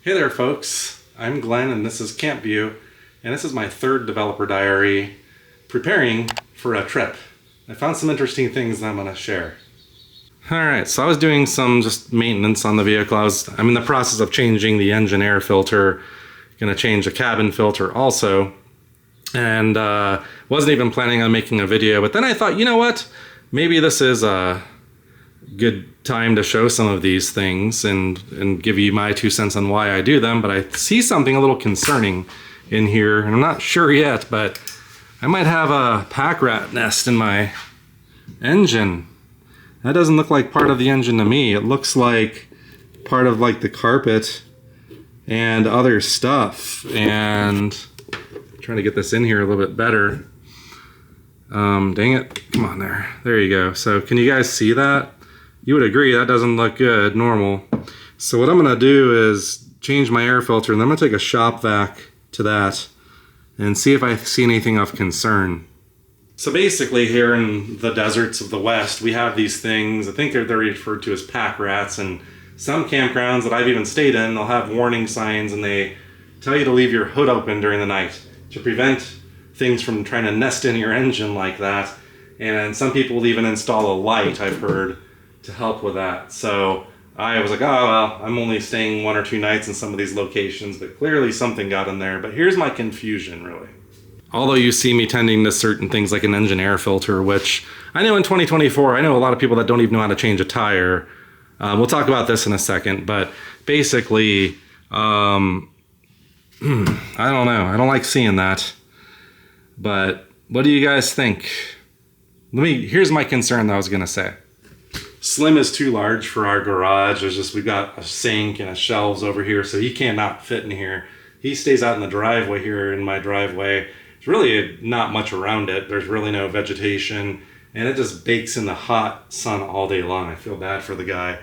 Hey there folks, I'm Glenn and this is Camp View, and this is my third developer diary preparing for a trip. I found some interesting things that I'm going to share. Alright, so I was doing some just maintenance on the vehicle. I'm in the process of changing the engine air filter, going to change the cabin filter also, and wasn't even planning on making a video, but then I thought, you know what, maybe this is a good time to show some of these things and give you my 2 cents on why I do them. But I see something a little concerning in here, and I'm not sure yet, but I might have a pack rat nest in my engine. That doesn't look like part of the engine to me. It looks like part of like the carpet and other stuff. And I'm trying to get this in here a little bit better. Dang it, come on there you go. So can you guys see that? You would agree that doesn't look good, normal. So what I'm gonna do is change my air filter, and then I'm gonna take a shop vac to that and see if I see anything of concern. So basically here in the deserts of the West, we have these things, I think they're referred to as pack rats, and some campgrounds that I've even stayed in, they'll have warning signs and they tell you to leave your hood open during the night to prevent things from trying to nest in your engine like that. And some people will even install a light, I've heard, to help with that. So I was like, oh well, I'm only staying 1 or 2 nights in some of these locations, but clearly something got in there. But here's my confusion, really. Although you see me tending to certain things like an engine air filter, which I know in 2024, I know a lot of people that don't even know how to change a tire. We'll talk about this in a second, but basically, I don't know. I don't like seeing that. But what do you guys think? Here's my concern that I was gonna say. Slim is too large for our garage. We've got a sink and a shelves over here, so he cannot fit in here. He stays out in the driveway here in my driveway. There's really not much around it. There's really no vegetation, and it just bakes in the hot sun all day long. I feel bad for the guy.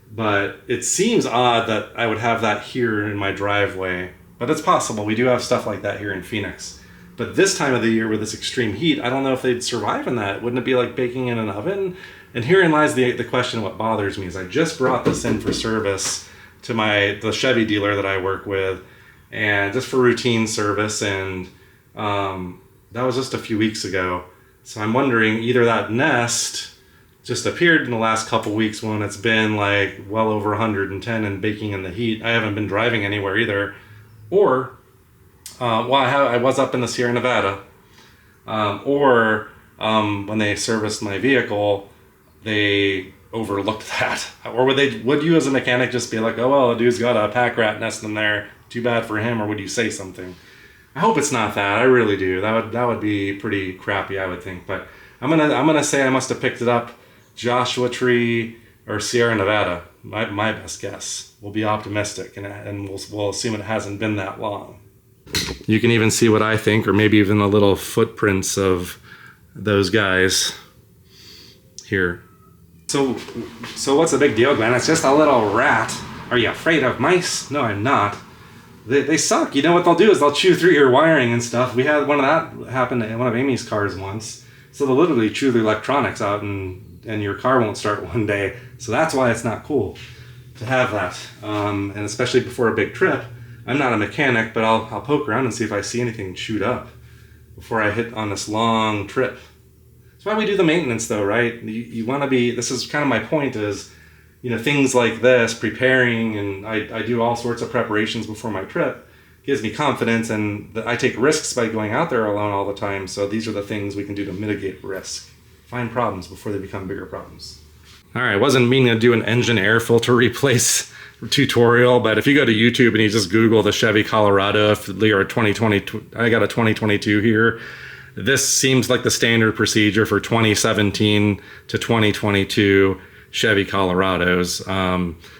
But it seems odd that I would have that here in my driveway, but it's possible. We do have stuff like that here in Phoenix. But this time of the year with this extreme heat, I don't know if they'd survive in that. Wouldn't it be like baking in an oven? And herein lies the question of what bothers me is I just brought this in for service to the Chevy dealer that I work with, and just for routine service, and that was just a few weeks ago. So I'm wondering, either that nest just appeared in the last couple weeks when it's been like well over 110 and baking in the heat. I haven't been driving anywhere either. Or, I was up in the Sierra Nevada. When they serviced my vehicle, they overlooked that. Or would you as a mechanic just be like, oh well, the dude's got a pack rat nest in there, too bad for him, or would you say something? I hope it's not that. I really do. That would be pretty crappy, I would think. But I'm gonna say I must have picked it up Joshua Tree or Sierra Nevada. My best guess. We'll be optimistic, and we'll assume it hasn't been that long. You can even see what I think, or maybe even the little footprints of those guys here. So what's the big deal, Glenn? It's just a little rat. Are you afraid of mice? No, I'm not. They suck. You know what they'll do is they'll chew through your wiring and stuff. We had one of that happen in one of Amy's cars once. So they'll literally chew the electronics out and your car won't start one day. So that's why it's not cool to have that. And especially before a big trip. I'm not a mechanic, but I'll poke around and see if I see anything chewed up before I hit on this long trip. That's why we do the maintenance though, right? You want to be, this is kind of my point is, things like this, preparing, and I do all sorts of preparations before my trip, gives me confidence, and I take risks by going out there alone all the time. So these are the things we can do to mitigate risk. Find problems before they become bigger problems. All right, wasn't meaning to do an engine air filter replace tutorial, but if you go to YouTube and you just Google the Chevy Colorado, or 2020, I got a 2022 here. This seems like the standard procedure for 2017 to 2022 Chevy Colorados.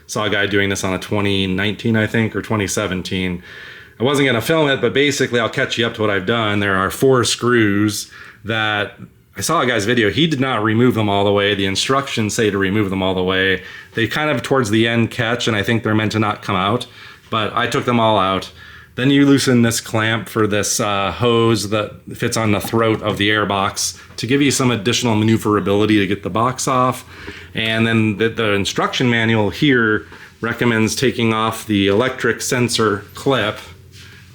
Saw a guy doing this on a 2019, I think, or 2017. I wasn't going to film it, but basically I'll catch you up to what I've done. There are 4 screws that I saw a guy's video. He did not remove them all the way. The instructions say to remove them all the way. They kind of towards the end catch, and I think they're meant to not come out, but I took them all out. Then you loosen this clamp for this hose that fits on the throat of the air box to give you some additional maneuverability to get the box off. And then the instruction manual here recommends taking off the electric sensor clip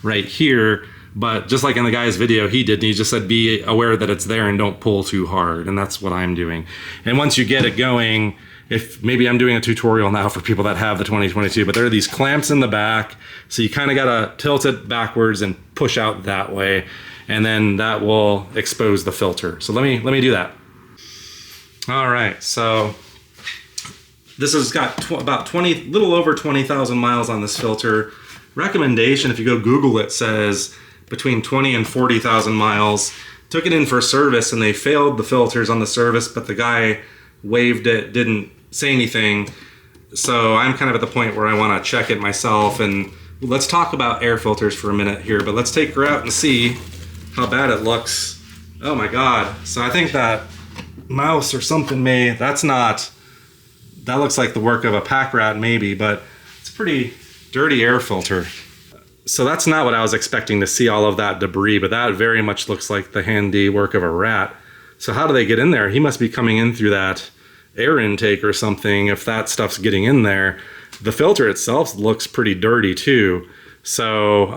right here. But just like in the guy's video he did, he just said be aware that it's there and don't pull too hard, and that's what I'm doing. And once you get it going, if maybe I'm doing a tutorial now for people that have the 2022, but there are these clamps in the back, so you kind of gotta tilt it backwards and push out that way, and then that will expose the filter. So let me do that. All right, so this has got about little over 20,000 miles on this filter. Recommendation, if you go Google it, says between 20 and 40,000 miles. Took it in for service and they failed the filters on the service, but the guy waived it, didn't say anything. So I'm kind of at the point where I want to check it myself. And let's talk about air filters for a minute here, but let's take her out and see how bad it looks. Oh my God. So I think that mouse or something that looks like the work of a pack rat maybe, but it's a pretty dirty air filter. So that's not what I was expecting to see, all of that debris, but that very much looks like the handiwork of a rat. So how do they get in there? He must be coming in through that air intake or something if that stuff's getting in there. The filter itself looks pretty dirty too. So,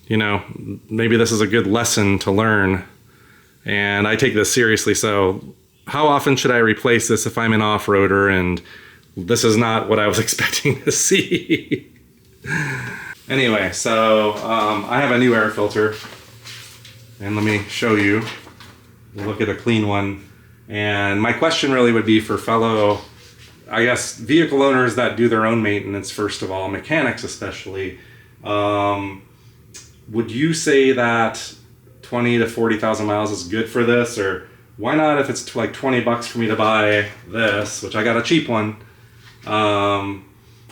you know, maybe this is a good lesson to learn. And I take this seriously. So how often should I replace this if I'm an off-roader? And this is not what I was expecting to see. Anyway, so I have a new air filter, and let me show you. We'll look at a clean one. And my question really would be for fellow, I guess, vehicle owners that do their own maintenance, first of all, mechanics especially. Would you say that 20 to 40,000 miles is good for this? Or why not, if it's like 20 bucks for me to buy this, which I got a cheap one,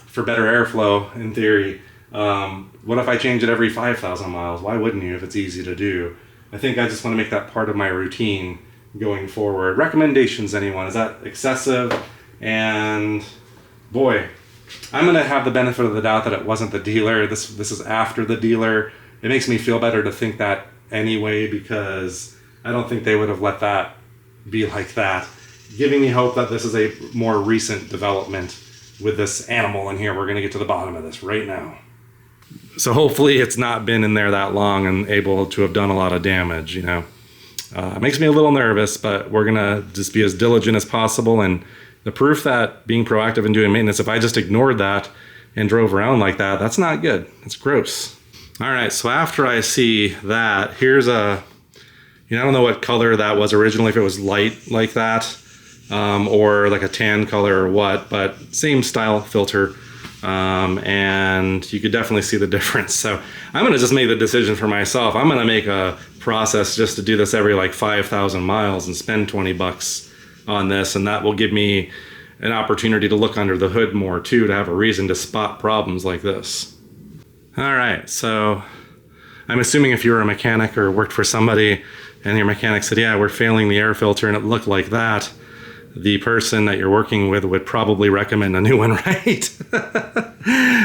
for better airflow in theory. What if I change it every 5,000 miles? Why wouldn't you if it's easy to do? I think I just want to make that part of my routine going forward. Recommendations, anyone? Is that excessive? And boy, I'm going to have the benefit of the doubt that it wasn't the dealer. This is after the dealer. It makes me feel better to think that anyway, because I don't think they would have let that be like that. Giving me hope that this is a more recent development with this animal in here. We're going to get to the bottom of this right now. So hopefully it's not been in there that long and able to have done a lot of damage, you know. It makes me a little nervous, but we're going to just be as diligent as possible. And the proof that being proactive and doing maintenance, if I just ignored that and drove around like that, that's not good. It's gross. All right, so after I see that, here's I don't know what color that was originally, if it was light like that, or like a tan color or what, but same style filter. And you could definitely see the difference. So I'm going to just make the decision for myself. I'm going to make a process just to do this every like 5,000 miles and spend 20 bucks on this. And that will give me an opportunity to look under the hood more too, to have a reason to spot problems like this. All right. So I'm assuming if you were a mechanic or worked for somebody and your mechanic said, yeah, we're failing the air filter, and it looked like that, the person that you're working with would probably recommend a new one, right?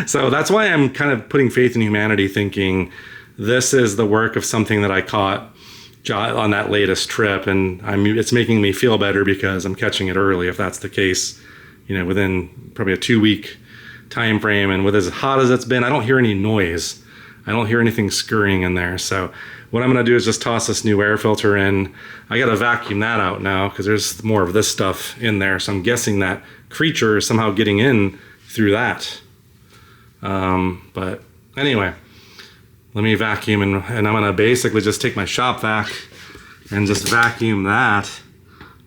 So that's why I'm kind of putting faith in humanity, thinking this is the work of something that I caught on that latest trip, and it's making me feel better because I'm catching it early. If that's the case, you know, within probably a 2-week time frame, and with as hot as it's been, I don't hear any noise. I don't hear anything scurrying in there. So what I'm going to do is just toss this new air filter in. I got to vacuum that out now because there's more of this stuff in there. So I'm guessing that creature is somehow getting in through that. But anyway, let me vacuum, and I'm going to basically just take my shop vac and just vacuum that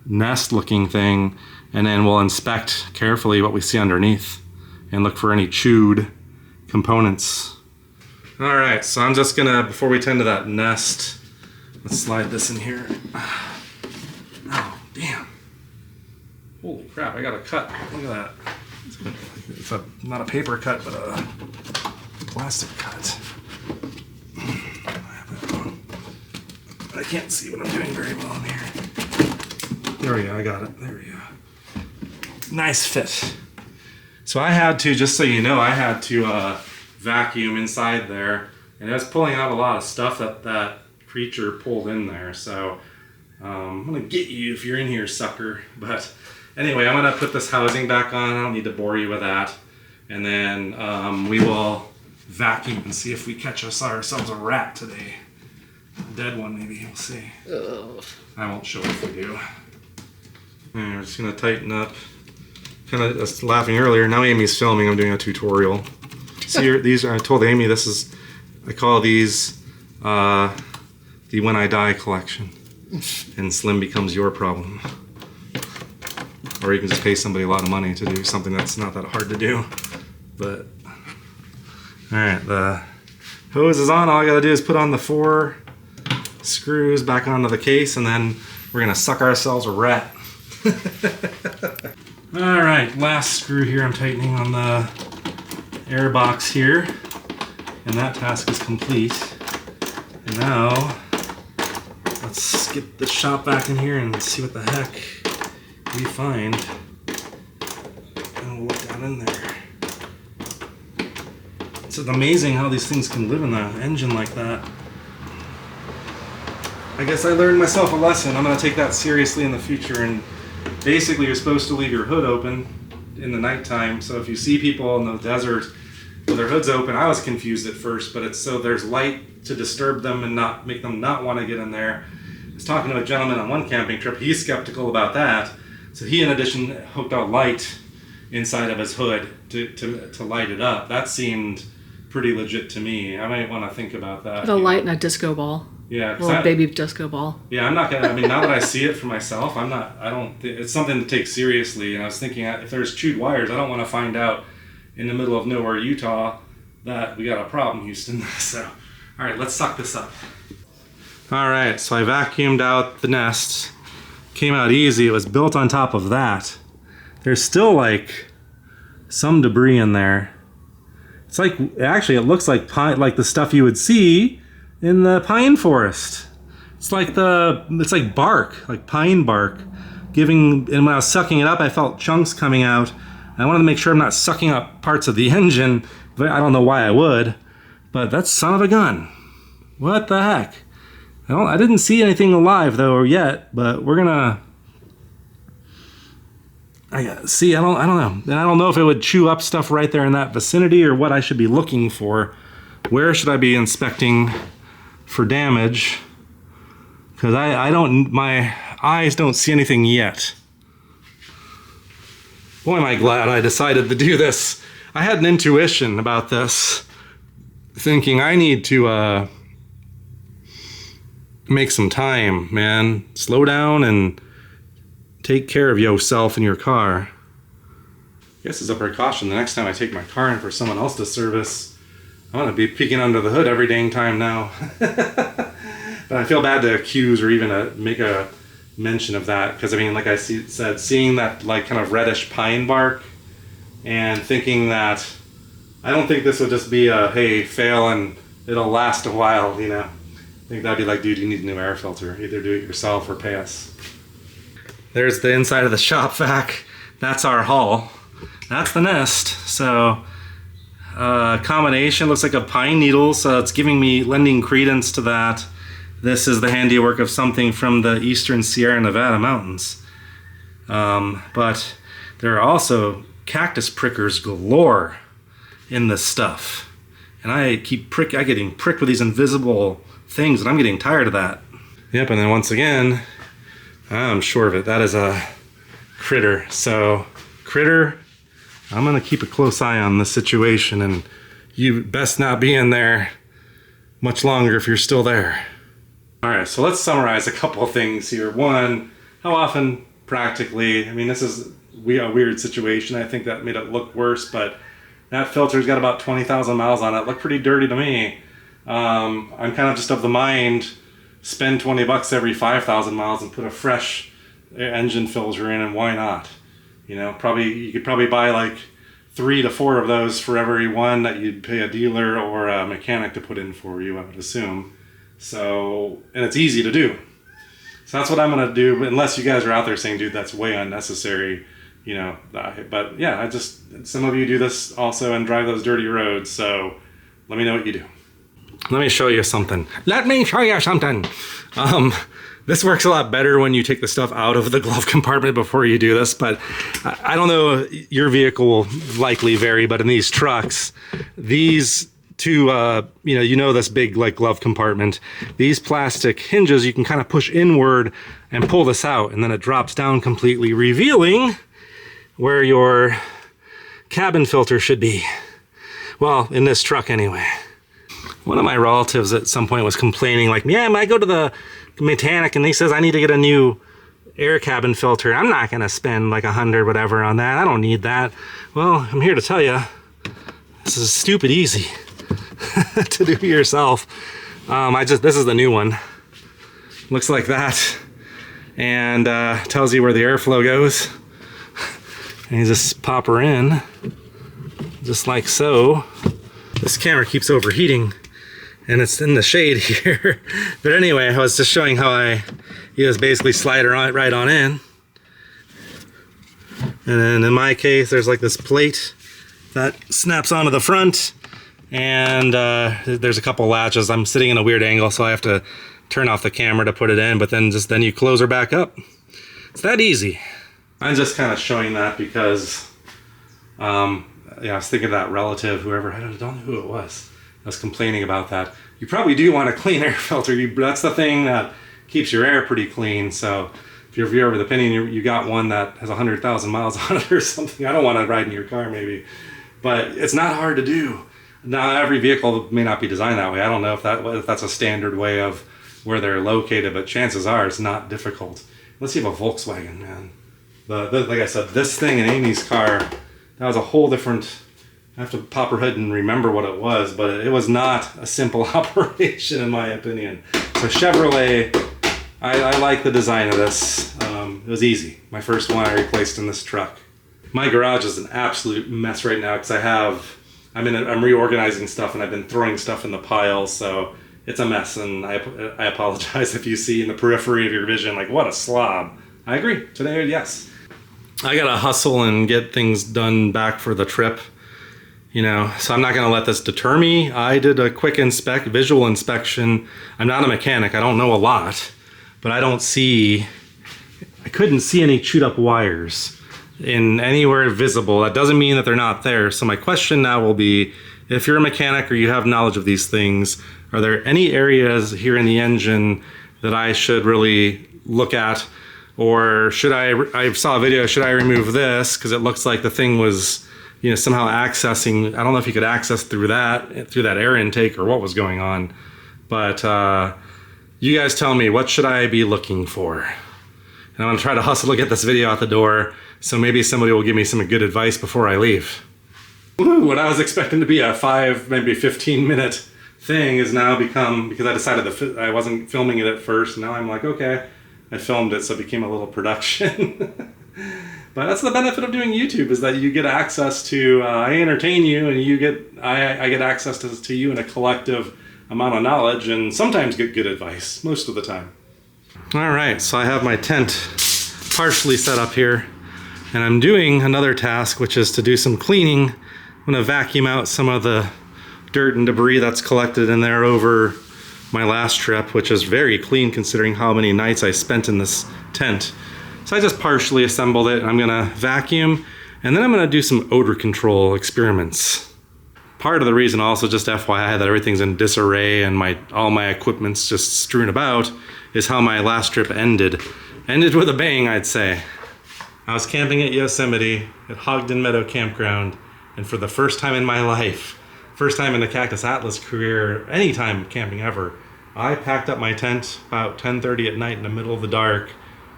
nest looking thing. And then we'll inspect carefully what we see underneath and look for any chewed components. All right, so I'm just gonna, before we tend to that nest, let's slide this in here. Oh, damn. Holy crap, I got a cut. Look at that. It's not a paper cut, but a plastic cut. I can't see what I'm doing very well in here. There we go, I got it. There we go. Nice fit. So I had to, just so you know, I had to vacuum inside there, and it was pulling out a lot of stuff that creature pulled in there. So I'm gonna get you if you're in here, sucker. But Anyway, I'm gonna put this housing back on. I don't need to bore you with that. And then we will vacuum and see if we catch ourselves a rat today. A dead one, maybe. We'll see. Ugh. I won't show if we do. And we're just gonna tighten up. Kind of just laughing earlier. Now Amy's filming. I'm doing a tutorial. See, these are. I told Amy this is. I call these the When I Die collection. And Slim becomes your problem. Or you can just pay somebody a lot of money to do something that's not that hard to do. But all right, the hose is on. All I gotta do is put on the 4 screws back onto the case, and then we're gonna suck ourselves a rat. All right, last screw here. I'm tightening on the air box here, and that task is complete. And now let's get the shop back in here and see what the heck we find. And we'll look down in there. It's amazing how these things can live in the engine like that. I guess I learned myself a lesson. I'm going to take that seriously in the future. And basically, you're supposed to leave your hood open in the nighttime. So if you see people in the desert with their hoods open, I was confused at first, but it's so there's light to disturb them and not make them not want to get in there. I was talking to a gentleman on one camping trip. He's skeptical about that. So he, in addition, hooked out light inside of his hood to light it up. That seemed pretty legit to me. I might want to think about that. The light and a disco ball. Yeah. A little baby disco ball. Yeah, I'm not gonna, I mean, now that I see it for myself, it's something to take seriously. And I was thinking, if there's chewed wires, I don't want to find out in the middle of nowhere, Utah, that we got a problem, Houston. So, all right, let's suck this up. All right, so I vacuumed out the nest. Came out easy. It was built on top of that. There's still like some debris in there. It's like, actually it looks like pine, like the stuff you would see in the pine forest. It's like bark, like pine bark and when I was sucking it up, I felt chunks coming out. I wanted to make sure I'm not sucking up parts of the engine, but I don't know why I would, but that's son of a gun. What the heck? I didn't see anything alive though yet, but we're gonna. I don't know. And I don't know if it would chew up stuff right there in that vicinity or what I should be looking for. Where should I be inspecting for damage? Because my eyes don't see anything yet. Boy, am I glad I decided to do this. I had an intuition about this, thinking I need to make some time, man. Slow down and take care of yourself and your car. I guess as a precaution, the next time I take my car in for someone else to service, I'm gonna be peeking under the hood every dang time now. But I feel bad to accuse or even make a mention of that, because I mean, like I said, seeing that like kind of reddish pine bark and thinking that, I don't think this would just be a, hey, fail and it'll last a while, you know. I think that'd be like, dude, you need a new air filter. Either do it yourself or pay us. There's the inside of the shop vac. That's our hull. That's the nest. So combination looks like a pine needle, so it's lending credence to that. This is the handiwork of something from the eastern Sierra Nevada mountains. But there are also cactus prickers galore in this stuff. And I keep getting pricked with these invisible things, and I'm getting tired of that. Yep, and then once again, I'm sure of it. That is a critter. So, critter, I'm gonna keep a close eye on the situation, and you best not be in there much longer if you're still there. All right, so let's summarize a couple of things here. One, how often practically, I mean, this is a weird situation. I think that made it look worse, but that filter's got about 20,000 miles on it. It looked pretty dirty to me. I'm kind of just of the mind, spend $20 every 5,000 miles and put a fresh engine filter in, and why not? You know, you could probably buy like 3 to 4 of those for every one that you'd pay a dealer or a mechanic to put in for you, I would assume. So, and it's easy to do. So that's what I'm gonna do, unless you guys are out there saying, dude, that's way unnecessary, you know. But yeah, some of you do this also and drive those dirty roads, so let me know what you do. Let me show you something. This This works a lot better when you take the stuff out of the glove compartment before you do this, but I don't know, your vehicle will likely vary, but in these trucks, these two, you know this big like glove compartment, these plastic hinges, you can kind of push inward and pull this out, and then it drops down completely, revealing where your cabin filter should be. Well, in this truck anyway. One of my relatives at some point was complaining like, yeah, I go to the mechanic and he says I need to get a new air cabin filter. I'm not gonna spend like $100 whatever on that. I don't need that. Well, I'm here to tell you, this is stupid easy to do yourself. This is the new one. Looks like that, and tells you where the airflow goes. And you just pop her in, just like so. This camera keeps overheating, and it's in the shade here. But anyway, I was just showing how you just basically slide her on, right on in. And then in my case, there's like this plate that snaps onto the front, and there's a couple latches. I'm sitting in a weird angle, so I have to turn off the camera to put it in, but then you close her back up. It's that easy. I'm just kind of showing that because I was thinking of that relative, whoever, I don't know who it was complaining about that. You probably do want a clean air filter. That's the thing that keeps your air pretty clean. So if you're of the opinion you got one that has 100,000 miles on it or something, I don't want to ride in your car maybe. But it's not hard to do. Now, every vehicle may not be designed that way. I don't know if that's a standard way of where they're located, but chances are it's not difficult. Let's see if a Volkswagen, man. Like I said, this thing in Amy's car, that was a whole different, I have to pop her head and remember what it was, but it was not a simple operation in my opinion. So Chevrolet, I like the design of this. It was easy. My first one I replaced in this truck. My garage is an absolute mess right now because I'm reorganizing stuff and I've been throwing stuff in the piles, so it's a mess, and I apologize if you see in the periphery of your vision, like, what a slob. I agree. Today, yes. I gotta hustle and get things done back for the trip, so I'm not gonna let this deter me. I did a quick visual inspection. I'm not a mechanic, I don't know a lot, but I couldn't see any chewed up wires in anywhere visible. That doesn't mean that they're not there. So my question now will be, if you're a mechanic or you have knowledge of these things, are there any areas here in the engine that I should really look at? Or I saw a video, should I remove this? Because it looks like the thing was, somehow accessing, I don't know if you could access through that air intake or what was going on. But you guys tell me, what should I be looking for? And I'm gonna try to hustle to get this video out the door, so maybe somebody will give me some good advice before I leave. Woo, what I was expecting to be a 5, maybe 15-minute thing is now become, because I decided I wasn't filming it at first, now I'm like, okay, I filmed it, so it became a little production. But that's the benefit of doing YouTube, is that you get access to, I entertain you, and I get access to you in a collective amount of knowledge, and sometimes get good advice, most of the time. All right, so I have my tent partially set up here, and I'm doing another task, which is to do some cleaning. I'm gonna vacuum out some of the dirt and debris that's collected in there over my last trip, which is very clean considering how many nights I spent in this tent. So I just partially assembled it. I'm gonna vacuum, and then I'm gonna do some odor control experiments. Part of the reason also, just FYI, that everything's in disarray and all my equipment's just strewn about is how my last trip ended. Ended with a bang, I'd say. I was camping at Yosemite at Ogden Meadow Campground, and for the first time in my life, first time in the Cactus Atlas career, any time camping ever, I packed up my tent about 10:30 at night in the middle of the dark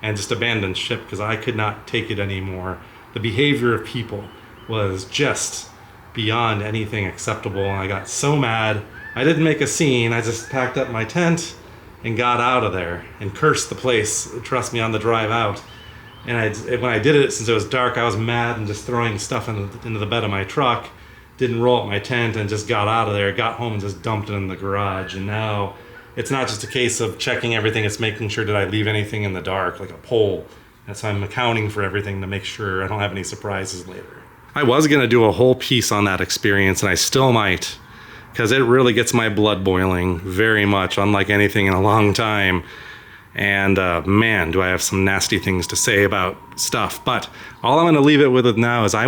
and just abandoned ship because I could not take it anymore. The behavior of people was just beyond anything acceptable, and I got so mad. I didn't make a scene, I just packed up my tent and got out of there and cursed the place, trust me, on the drive out. And when I did it, since it was dark, I was mad and just throwing stuff into the bed of my truck. Didn't roll up my tent and just got out of there, got home and just dumped it in the garage. And now it's not just a case of checking everything, it's making sure did I leave anything in the dark, like a pole. And so I'm accounting for everything to make sure I don't have any surprises later. I was gonna do a whole piece on that experience, and I still might, because it really gets my blood boiling very much, unlike anything in a long time. And man, do I have some nasty things to say about stuff. But all I'm going to leave it with now is I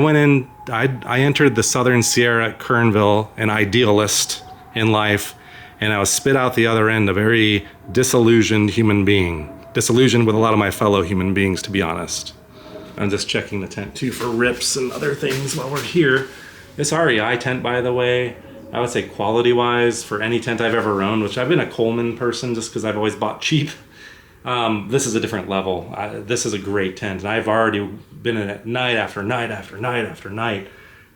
entered the Southern Sierra at Kernville, an idealist in life, and I was spit out the other end a very disillusioned human being. Disillusioned with a lot of my fellow human beings, to be honest. I'm just checking the tent too for rips and other things while we're here. This REI tent, by the way, I would say quality-wise for any tent I've ever owned, which I've been a Coleman person just because I've always bought cheap. This is a different level. This is a great tent, and I've already been in it night after night after night after night,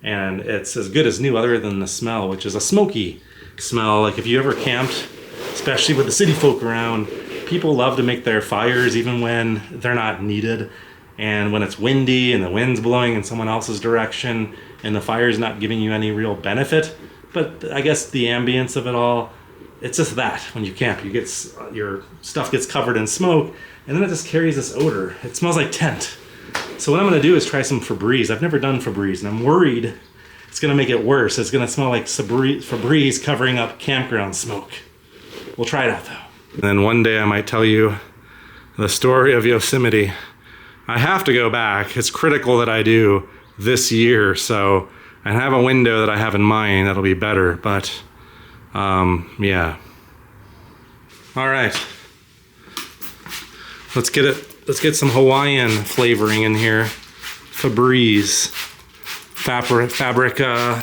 and it's as good as new other than the smell, which is a smoky smell. Like if you ever camped, especially with the city folk around, people love to make their fires even when they're not needed, and when it's windy and the wind's blowing in someone else's direction and the fire's not giving you any real benefit. But I guess the ambience of it all, it's just that when you camp, your stuff gets covered in smoke, and then it just carries this odor. It smells like tent. So what I'm gonna do is try some Febreze. I've never done Febreze, and I'm worried it's gonna make it worse. It's gonna smell like Febreze covering up campground smoke. We'll try it out though. And then one day I might tell you the story of Yosemite. I have to go back. It's critical that I do this year, so I have a window that I have in mind that'll be better, but yeah. All right. Let's get some Hawaiian flavoring in here. Febreze. Fabric, I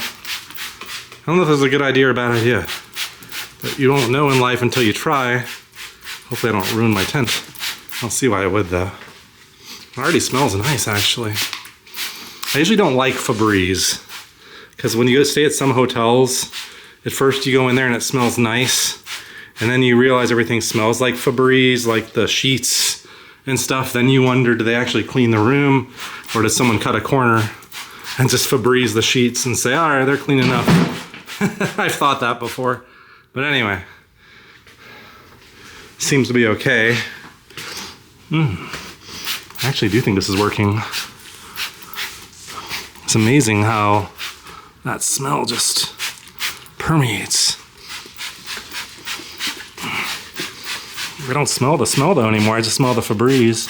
don't know if this is a good idea or a bad idea. But you don't know in life until you try. Hopefully I don't ruin my tent. I'll see why I would though. It already smells nice actually. I usually don't like Febreze because when you go stay at some hotels, at first you go in there and it smells nice, and then you realize everything smells like Febreze, like the sheets and stuff. Then you wonder, do they actually clean the room, or does someone cut a corner and just Febreze the sheets and say, all right, they're clean enough. I've thought that before. But anyway, seems to be okay. I actually do think this is working. It's amazing how that smell just permeates. I don't smell the smell though anymore. I just smell the Febreze.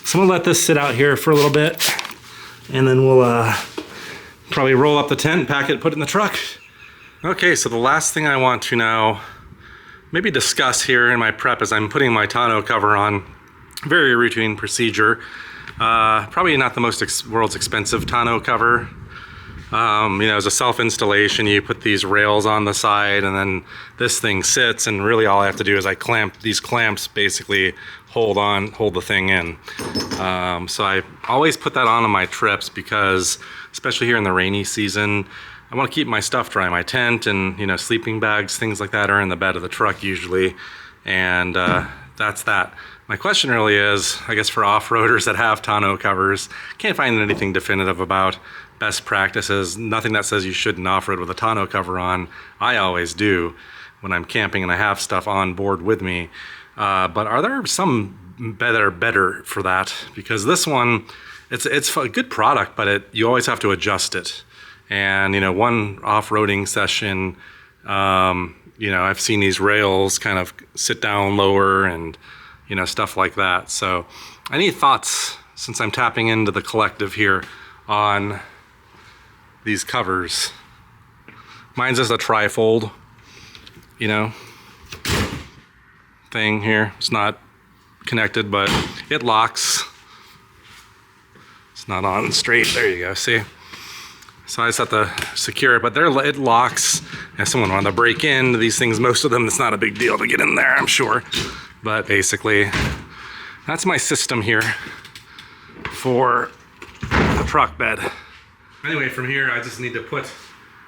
So I'm gonna let this sit out here for a little bit, and then we'll probably roll up the tent, pack it, put it in the truck. Okay, so the last thing I want to now maybe discuss here in my prep as I'm putting my tonneau cover on. Very routine procedure. Probably not the most world's expensive tonneau cover. As a self-installation, you put these rails on the side and then this thing sits, and really all I have to do is these clamps basically hold the thing in. So I always put that on my trips because, especially here in the rainy season, I want to keep my stuff dry. My tent and, sleeping bags, things like that are in the bed of the truck usually. And that's that. My question really is, I guess for off-roaders that have tonneau covers, can't find anything definitive about best practices. Nothing that says you shouldn't off-road with a tonneau cover on. I always do when I'm camping and I have stuff on board with me. But are there some that are better for that? Because this one, it's a good product, but you always have to adjust it. And one off-roading session, I've seen these rails kind of sit down lower and stuff like that. So any thoughts, since I'm tapping into the collective here, on these covers? Mine's just a trifold, thing here. It's not connected, but it locks. It's not on straight. There you go, see? So I just have to secure it, but it locks. If someone wanted to break into these things, most of them, it's not a big deal to get in there, I'm sure. But basically, that's my system here for the truck bed. Anyway, from here, I just need to put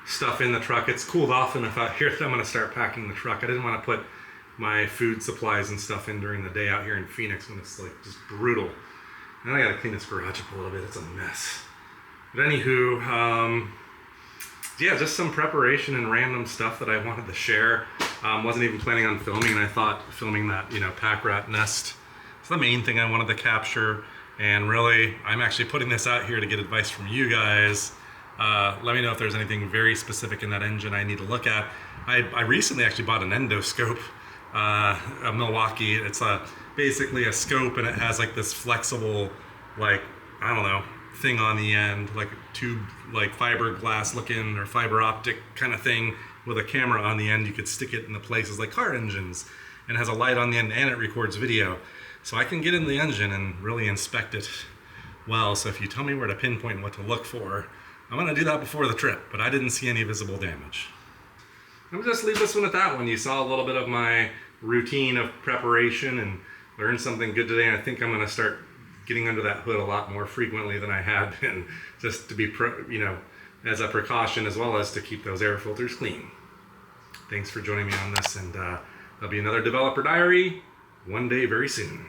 stuff in the truck. It's cooled off enough out here that I'm gonna start packing the truck. I didn't want to put my food supplies and stuff in during the day out here in Phoenix when it's like just brutal. And I gotta clean this garage up a little bit. It's a mess. But anywho, yeah, just some preparation and random stuff that I wanted to share. Wasn't even planning on filming, and I thought filming that, pack rat nest is the main thing I wanted to capture. And really, I'm actually putting this out here to get advice from you guys. Let me know if there's anything very specific in that engine I need to look at. I recently actually bought an endoscope, a Milwaukee. It's a basically a scope, and it has like this flexible, like, I don't know, thing on the end, like a tube, like fiberglass looking or fiber optic kind of thing with a camera on the end. You could stick it in the places like car engines, and it has a light on the end, and it records video. So I can get in the engine and really inspect it well. So if you tell me where to pinpoint what to look for, I'm gonna do that before the trip, but I didn't see any visible damage. I'm gonna just leave this one at that one. You saw a little bit of my routine of preparation and learned something good today. I think I'm gonna start getting under that hood a lot more frequently than I had been, just to be, as a precaution, as well as to keep those air filters clean. Thanks for joining me on this, and there'll be another developer diary one day very soon.